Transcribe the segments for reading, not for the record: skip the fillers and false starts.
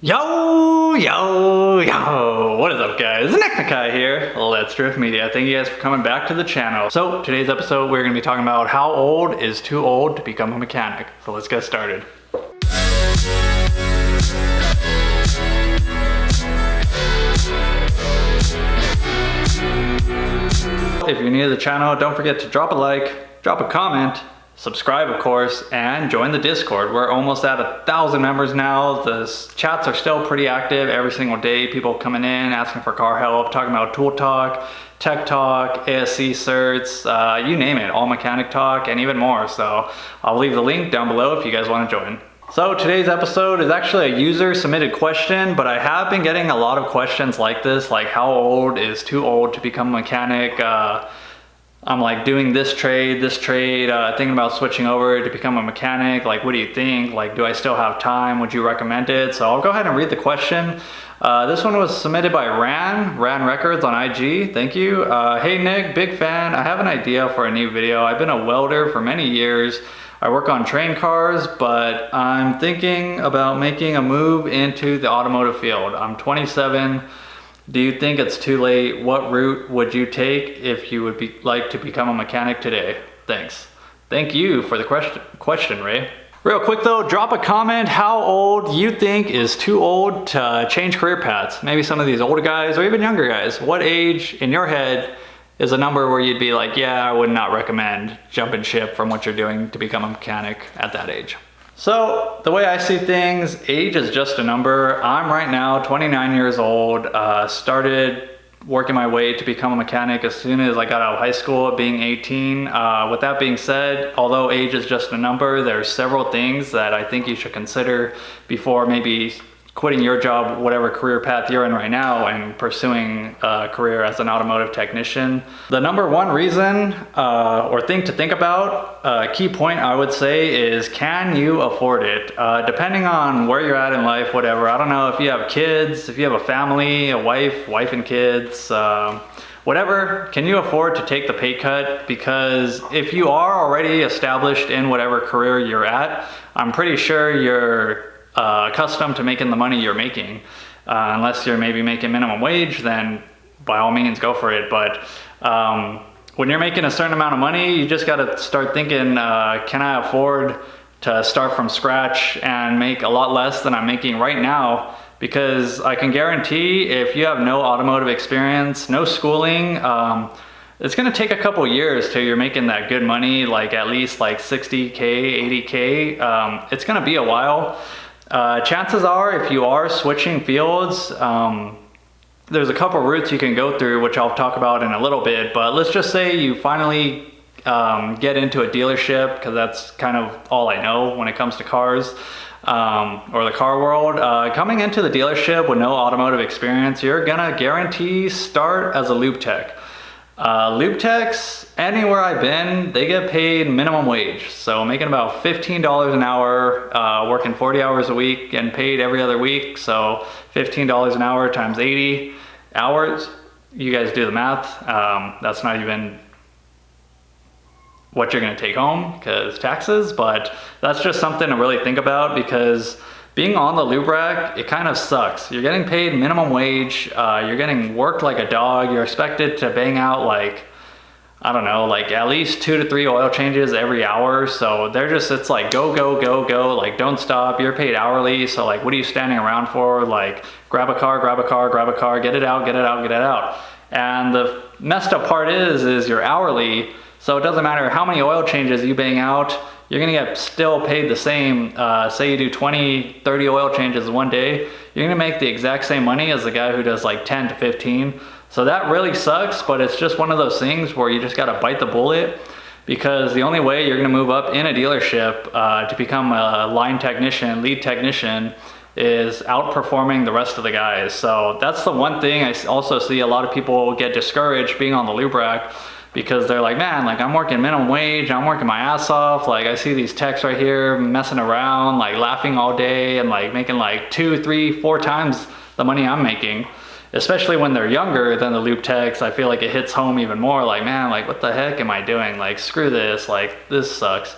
Yo, yo, yo, what is up guys? Nick Nakai here, Let's Drift Media. Thank you guys for coming back to the channel. So today's episode, we're gonna be talking about how old is too old to become a mechanic. So let's get started. If you're new to the channel, don't forget to drop a like, drop a comment, subscribe of course, and join the Discord. We're almost at 1,000 members now. The chats are still pretty active every single day. People coming in, asking for car help, talking about tool talk, tech talk, ASC certs, you name it, all mechanic talk, and even more. So I'll leave the link down below if you guys want to join. So today's episode is actually a user submitted question, but I have been getting a lot of questions like this, like how old is too old to become a mechanic? I'm like doing this trade, thinking about switching over to become a mechanic. Like, what do you think? Like, do I still have time? Would you recommend it? So I'll go ahead and read the question. This one was submitted by Ran Records on IG. Thank you. Hey Nick, big fan. I have an idea for a new video. I've been a welder for many years. I work on train cars, but I'm thinking about making a move into the automotive field. I'm 27. Do you think it's too late? What route would you take if you would like to become a mechanic today? Thanks. Thank you for the question, Ray. Real quick though, drop a comment how old you think is too old to change career paths. Maybe some of these older guys or even younger guys. What age in your head is a number where you'd be like, yeah, I would not recommend jumping ship from what you're doing to become a mechanic at that age? So the way I see things, age is just a number. I'm right now 29 years old, started working my way to become a mechanic as soon as I got out of high school at being 18. With that being said, although age is just a number, there's several things that I think you should consider before maybe quitting your job, whatever career path you're in right now, and pursuing a career as an automotive technician. The number one reason or thing to think about, key point I would say, is can you afford it? Depending on where you're at in life, whatever. I don't know if you have kids, if you have a family, a wife and kids, whatever, can you afford to take the pay cut? Because if you are already established in whatever career you're at, I'm pretty sure you're accustomed to making the money you're making. Unless you're maybe making minimum wage, then by all means go for it. But when you're making a certain amount of money, you just got to start thinking, can I afford to start from scratch and make a lot less than I'm making right now? Because I can guarantee if you have no automotive experience, no schooling, it's going to take a couple years till you're making that good money, like at least like 60K, 80K. It's going to be a while. Chances are, if you are switching fields, there's a couple routes you can go through, which I'll talk about in a little bit, but let's just say you finally get into a dealership, because that's kind of all I know when it comes to cars, or the car world. Coming into the dealership with no automotive experience, you're gonna guarantee start as a lube tech. Lube techs, anywhere I've been, they get paid minimum wage. So making about $15 an hour, working 40 hours a week, getting paid every other week. So $15 an hour times 80 hours. You guys do the math. That's not even what you're gonna take home because taxes, but that's just something to really think about, because being on the lube rack, it kind of sucks. You're getting paid minimum wage, you're getting worked like a dog, you're expected to bang out like, I don't know, like at least 2 to 3 oil changes every hour. So they're just, it's like go, go, go, go, like don't stop. You're paid hourly, so like what are you standing around for? Like grab a car, grab a car, grab a car, get it out, get it out, get it out. And the messed up part is you're hourly, so it doesn't matter how many oil changes you bang out, you're gonna get still paid the same. Say you do 20, 30 oil changes in one day, you're gonna make the exact same money as the guy who does like 10 to 15. So that really sucks, but it's just one of those things where you just gotta bite the bullet, because the only way you're gonna move up in a dealership to become a line technician, lead technician, is outperforming the rest of the guys. So that's the one thing I also see a lot of people get discouraged being on the lube rack, because they're like, man, like I'm working minimum wage, I'm working my ass off, like I see these techs right here messing around, like laughing all day and like making like 2, 3, 4 times the money I'm making. Especially when they're younger than the lube techs, I feel like it hits home even more, like man, like what the heck am I doing? Like screw this, like this sucks.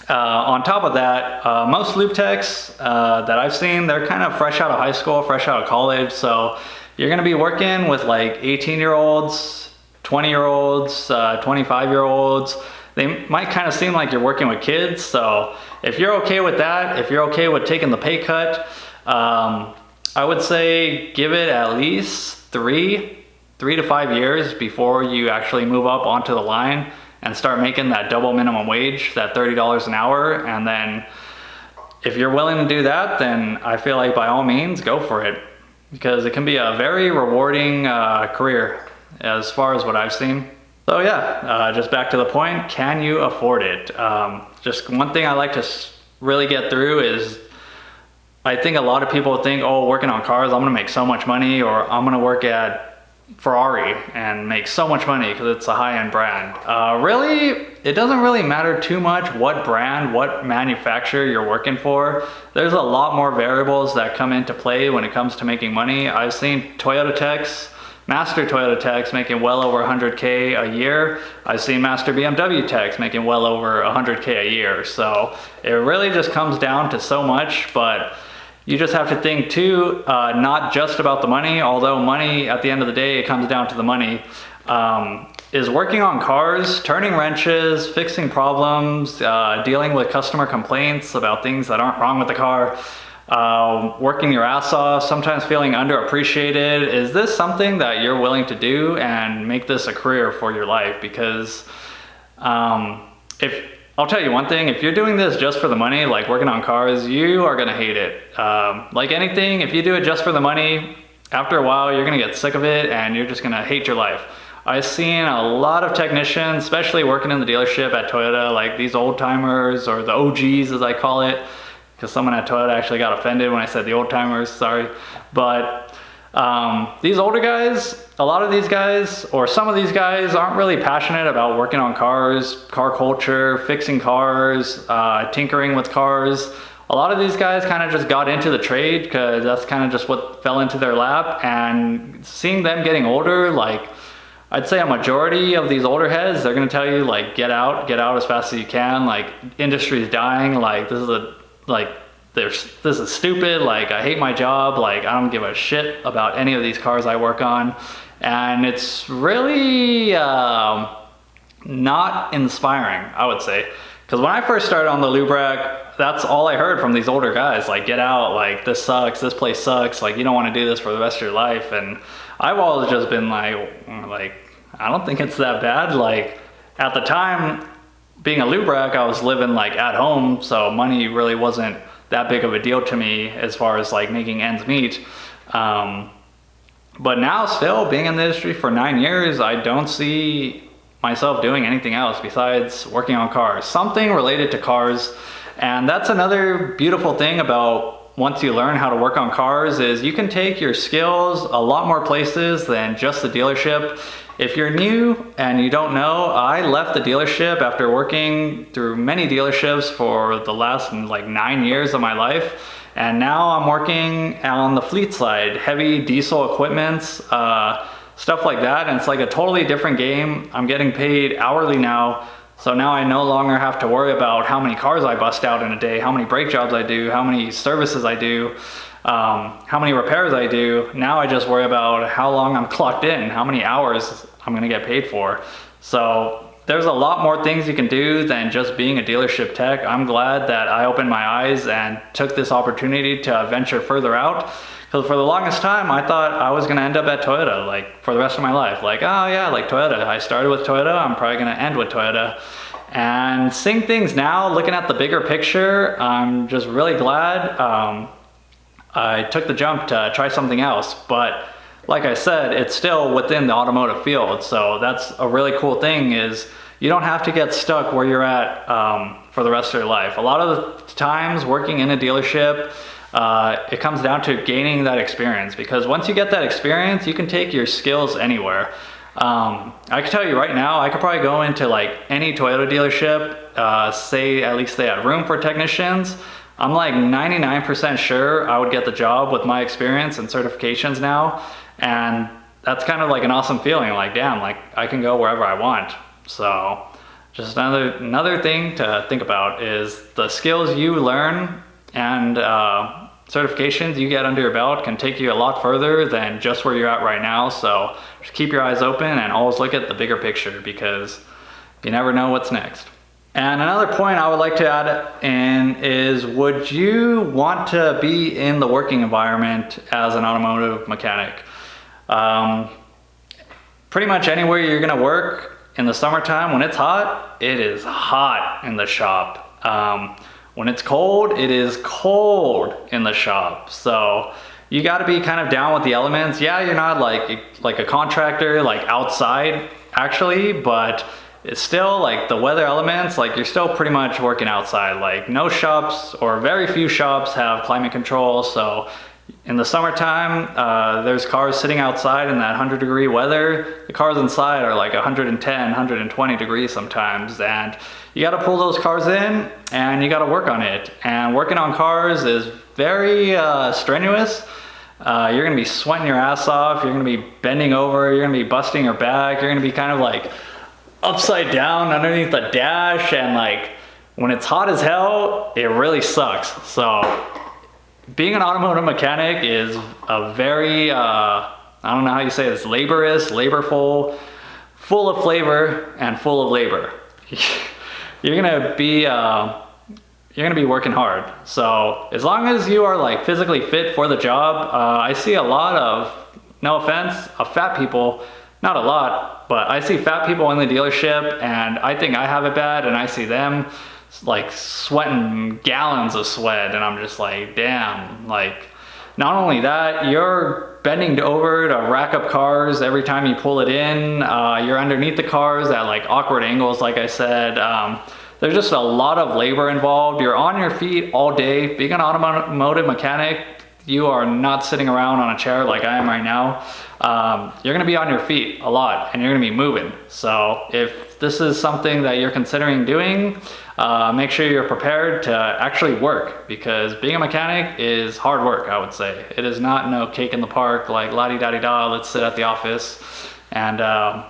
On top of that, most lube techs that I've seen, they're kind of fresh out of high school, fresh out of college. So you're gonna be working with like 18-year-olds, 20-year-olds, 25-year-olds. They might kind of seem like you're working with kids. So if you're okay with that, if you're okay with taking the pay cut, I would say give it at least 3 to 5 years before you actually move up onto the line and start making that double minimum wage, that $30 an hour. And then if you're willing to do that, then I feel like by all means, go for it, because it can be a very rewarding career as far as what I've seen. So yeah, just back to the point, can you afford it? Just one thing I like to really get through is, I think a lot of people think, oh, working on cars, I'm gonna make so much money, or I'm gonna work at Ferrari and make so much money because it's a high-end brand. Really, it doesn't really matter too much what brand, what manufacturer you're working for. There's a lot more variables that come into play when it comes to making money. I've seen Toyota techs, master Toyota techs making well over 100K a year. I've seen master BMW techs making well over 100K a year. So it really just comes down to so much, but you just have to think too, not just about the money, although money at the end of the day, it comes down to the money, is working on cars, turning wrenches, fixing problems, dealing with customer complaints about things that aren't wrong with the car, working your ass off, sometimes feeling underappreciated. Is this something that you're willing to do and make this a career for your life? Because I'll tell you one thing, if you're doing this just for the money, like working on cars, you are gonna hate it. Like anything, if you do it just for the money, after a while, you're gonna get sick of it and you're just gonna hate your life. I've seen a lot of technicians, especially working in the dealership at Toyota, like these old timers, or the OGs as I call it, because someone at Toyota actually got offended when I said the old timers, sorry. But these older guys, a lot of these guys, or some of these guys, aren't really passionate about working on cars, car culture, fixing cars, tinkering with cars. A lot of these guys kind of just got into the trade because that's kind of just what fell into their lap. And seeing them getting older, like I'd say a majority of these older heads, they're gonna tell you like, get out as fast as you can. Like, industry's dying. Like, this is stupid, like I hate my job, like I don't give a shit about any of these cars I work on. And it's really not inspiring, I would say. Because when I first started on the lube rack, that's all I heard from these older guys, like get out, like this sucks, this place sucks, like you don't want to do this for the rest of your life. And I've always just been like I don't think it's that bad. Like at the time, being a lube rack, I was living like at home, so money really wasn't that big of a deal to me as far as like making ends meet. But now still being in the industry for 9 years, I don't see myself doing anything else besides working on cars, something related to cars. And that's another beautiful thing about once you learn how to work on cars, is you can take your skills a lot more places than just the dealership. If you're new and you don't know, I left the dealership after working through many dealerships for the last like 9 years of my life. And now I'm working on the fleet side, heavy diesel equipment, stuff like that. And it's like a totally different game. I'm getting paid hourly now. So now I no longer have to worry about how many cars I bust out in a day, how many brake jobs I do, how many services I do, how many repairs I do. Now I just worry about how long I'm clocked in, how many hours I'm gonna get paid for. So there's a lot more things you can do than just being a dealership tech. I'm glad that I opened my eyes and took this opportunity to venture further out. Because for the longest time, I thought I was gonna end up at Toyota, like for the rest of my life. Like, oh yeah, like Toyota. I started with Toyota, I'm probably gonna end with Toyota. And seeing things now, looking at the bigger picture, I'm just really glad I took the jump to try something else. But like I said, it's still within the automotive field. So that's a really cool thing, is you don't have to get stuck where you're at for the rest of your life. A lot of the times working in a dealership, it comes down to gaining that experience, because once you get that experience, you can take your skills anywhere. I can tell you right now, I could probably go into like any Toyota dealership, say at least they had room for technicians. I'm like 99% sure I would get the job with my experience and certifications now. And that's kind of like an awesome feeling, like damn, like I can go wherever I want. So just another thing to think about is the skills you learn and certifications you get under your belt can take you a lot further than just where you're at right now. So just keep your eyes open and always look at the bigger picture, because you never know what's next. And another point I would like to add in is, would you want to be in the working environment as an automotive mechanic? Pretty much anywhere you're gonna work in the summertime, when it's hot, it is hot in the shop. When it's cold, it is cold in the shop. So you gotta be kind of down with the elements. Yeah, you're not like a contractor, like outside actually, but it's still like the weather elements, like you're still pretty much working outside. Like no shops, or very few shops, have climate control. So in the summertime, there's cars sitting outside in that 100-degree weather. The cars inside are like 110, 120 degrees sometimes. And you gotta pull those cars in and you gotta work on it. And working on cars is very strenuous. You're gonna be sweating your ass off. You're gonna be bending over. You're gonna be busting your back. You're gonna be kind of like upside down underneath the dash, and like when it's hot as hell, it really sucks. So being an automotive mechanic is a very I don't know how you say this, laborious, laborful, full of flavor and full of labor. You're gonna be working hard. So as long as you are like physically fit for the job, I see a lot of, no offense, of fat people. Not a lot, but I see fat people in the dealership, and I think I have it bad, and I see them like sweating gallons of sweat, and I'm just like, damn. Like, not only that, you're bending over to rack up cars every time you pull it in. You're underneath the cars at like awkward angles, like I said. There's just a lot of labor involved. You're on your feet all day. Being an automotive mechanic, you are not sitting around on a chair like I am right now. You're gonna be on your feet a lot, and you're gonna be moving. So if this is something that you're considering doing, make sure you're prepared to actually work, because being a mechanic is hard work, I would say. It is not no cake in the park, like la-di-da-di-da, let's sit at the office. And I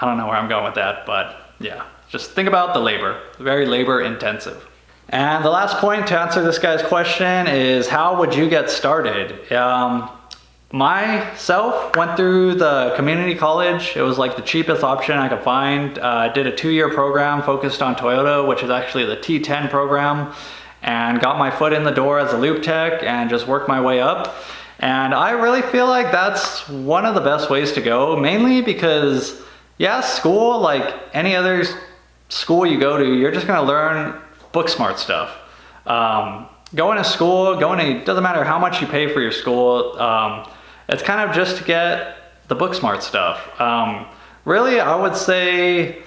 don't know where I'm going with that, but yeah, just think about the labor, very labor intensive. And the last point to answer this guy's question is, how would you get started? Myself went through the community college. It was like the cheapest option I could find. Did a 2-year program focused on Toyota, which is actually the T10 program, and got my foot in the door as a lube tech and just worked my way up. And I really feel like that's one of the best ways to go, mainly because, yeah, school, like any other school you go to, you're just gonna learn book smart stuff. Going to school, doesn't matter how much you pay for your school, it's kind of just to get the book smart stuff. Really, I would say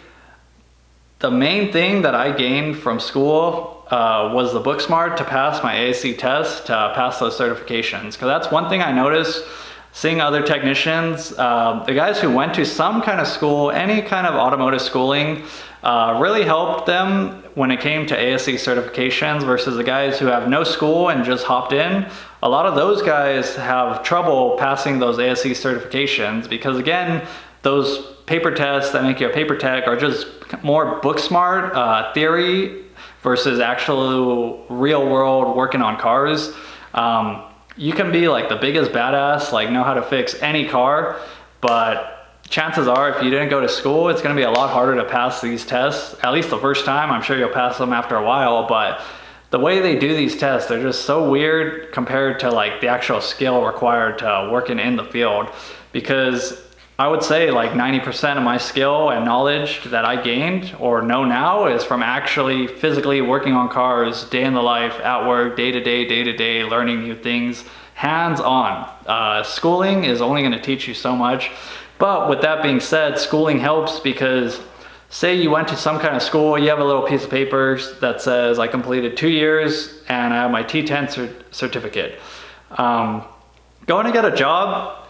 the main thing that I gained from school was the book smart to pass my ASE test, to pass those certifications. Because that's one thing I noticed seeing other technicians, the guys who went to some kind of school, any kind of automotive schooling, really helped them when it came to ASE certifications, versus the guys who have no school and just hopped in. A lot of those guys have trouble passing those ASE certifications, because again, those paper tests that make you a paper tech are just more book smart theory versus actual real world working on cars. You can be like the biggest badass, like know how to fix any car, but chances are if you didn't go to school, it's gonna be a lot harder to pass these tests, at least the first time. I'm sure you'll pass them after a while, but the way they do these tests, they're just so weird compared to like the actual skill required to working in the field. Because I would say like 90% of my skill and knowledge that I gained or know now is from actually physically working on cars day in the life, at work, day to day, learning new things, hands-on. Schooling is only gonna teach you so much. But with that being said, schooling helps because say you went to some kind of school, you have a little piece of paper that says I completed 2 years and I have my T10 certificate. Going to get a job,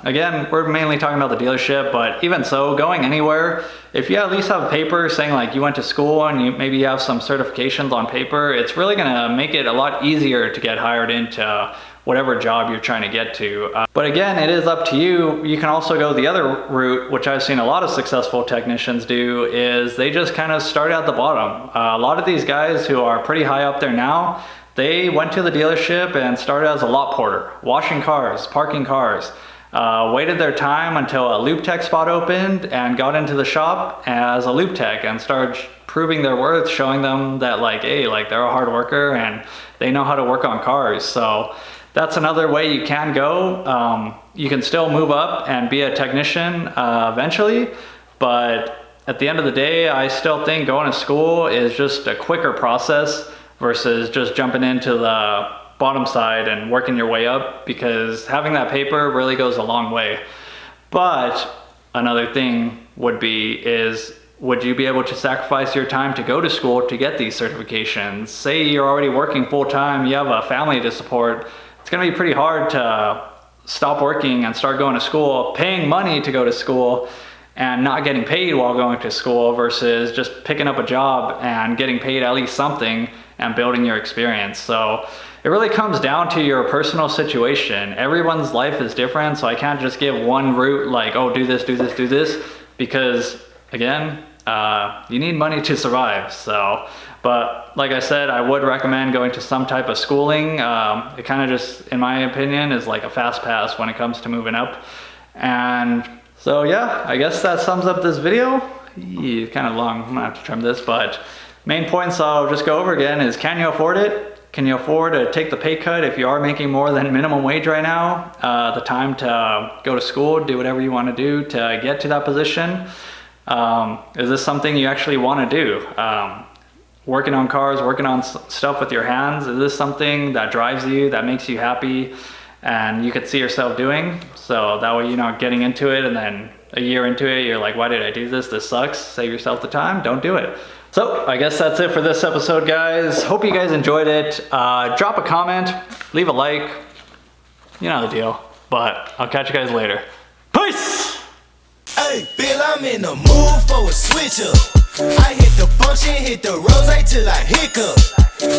again, we're mainly talking about the dealership, but even so, going anywhere, if you at least have a paper saying like you went to school and maybe you have some certifications on paper, it's really gonna make it a lot easier to get hired into whatever job you're trying to get to. But again, it is up to you. You can also go the other route, which I've seen a lot of successful technicians do, is they just kind of start at the bottom. A lot of these guys who are pretty high up there now, they went to the dealership and started as a lot porter, washing cars, parking cars. Waited their time until a loop tech spot opened and got into the shop as a loop tech and started proving their worth, showing them that like, hey, like they're a hard worker and they know how to work on cars. So that's another way you can go. You can still move up and be a technician eventually, but at the end of the day, I still think going to school is just a quicker process versus just jumping into the bottom side and working your way up, because having that paper really goes a long way. But another thing would you be able to sacrifice your time to go to school to get these certifications? Say you're already working full-time, you have a family to support, it's gonna be pretty hard to stop working and start going to school, paying money to go to school and not getting paid while going to school, versus just picking up a job and getting paid at least something and building your experience. So it really comes down to your personal situation. Everyone's life is different, so I can't just give one route like, oh, do this, do this, do this, because again, you need money to survive. So, but like I said, I would recommend going to some type of schooling. It kind of just, in my opinion, is like a fast pass when it comes to moving up. And so yeah, I guess that sums up this video. Kind of long, I'm gonna have to trim this, but main points I'll just go over again is, can you afford it? Can you afford to take the pay cut if you are making more than minimum wage right now? The time to go to school, do whatever you want to do to get to that position. Is this something you actually want to do? Working on cars, working on stuff with your hands, is this something that drives you, that makes you happy and you could see yourself doing? So that way you're not getting into it and then a year into it, you're like, why did I do this? This sucks. Save yourself the time, don't do it. So I guess that's it for this episode, guys. Hope you guys enjoyed it. Drop a comment, leave a like, you know the deal. But I'll catch you guys later. Peace! Hey, Bill, I'm in the mood for a switch up. I hit the function, hit the rose till I hiccup.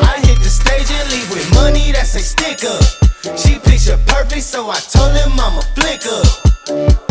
I hit the stage and leave with money that's a stick up. She picture perfect, so I told him I'm a flick up.